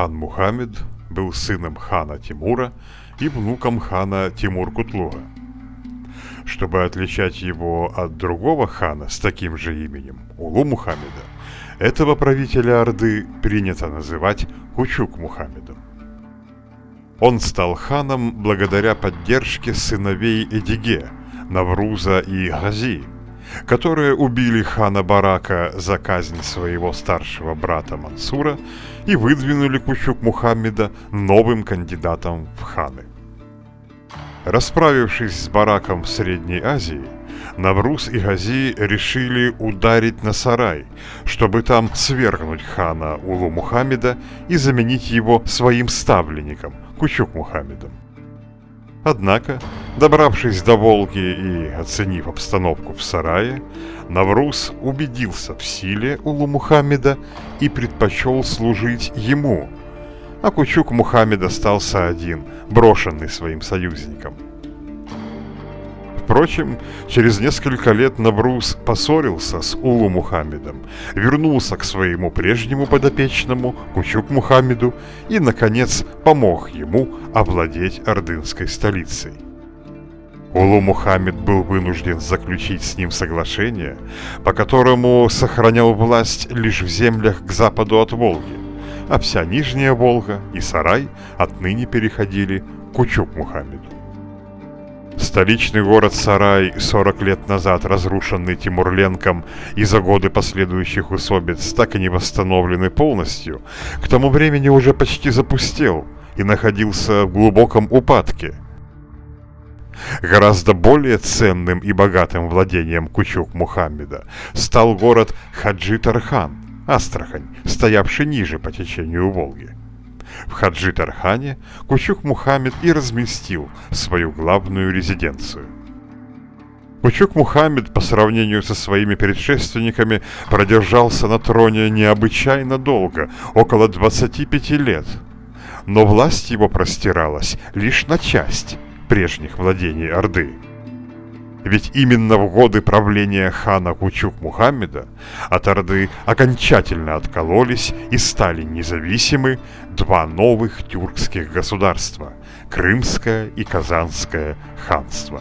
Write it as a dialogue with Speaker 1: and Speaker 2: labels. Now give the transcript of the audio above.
Speaker 1: хан Мухаммед был сыном хана Тимура и внуком хана Тимур-Кутлуга. Чтобы отличать его от другого хана с таким же именем, Улу Мухаммеда, этого правителя Орды принято называть Кучук-Мухаммедом. Он стал ханом благодаря поддержке сыновей Эдиге, Навруза и Гази, которые убили хана Барака за казнь своего старшего брата Мансура и выдвинули Кучук-Мухаммеда новым кандидатом в ханы. Расправившись с Бараком в Средней Азии, Навруз и Гази решили ударить на Сарай, чтобы там свергнуть хана Улу Мухаммеда и заменить его своим ставленником Кучук-Мухаммедом. Однако, добравшись до Волги и оценив обстановку в Сарае, Навруз убедился в силе Улу Мухаммеда и предпочел служить ему, а Кучук-Мухаммед остался один, брошенный своим союзником. Впрочем, через несколько лет Навруз поссорился с Улу Мухаммедом, вернулся к своему прежнему подопечному Кучук-Мухаммеду и, наконец, помог ему овладеть ордынской столицей. Улу Мухаммед был вынужден заключить с ним соглашение, по которому сохранял власть лишь в землях к западу от Волги, а вся Нижняя Волга и Сарай отныне переходили к Кучук-Мухаммеду. Столичный город Сарай, 40 лет назад разрушенный Тимурленком и за годы последующих усобиц так и не восстановленный полностью, к тому времени уже почти запустел и находился в глубоком упадке. Гораздо более ценным и богатым владением Кучук-Мухаммеда стал город Хаджи-Тархан, Астрахань, стоявший ниже по течению Волги. В Хаджи-Тархане Кучук-Мухаммед и разместил свою главную резиденцию. Кучук-Мухаммед по сравнению со своими предшественниками продержался на троне необычайно долго, около 25 лет, но власть его простиралась лишь на часть прежних владений Орды. Ведь именно в годы правления хана Кучук-Мухаммеда от Орды окончательно откололись и стали независимы два новых тюркских государства – Крымское и Казанское ханство.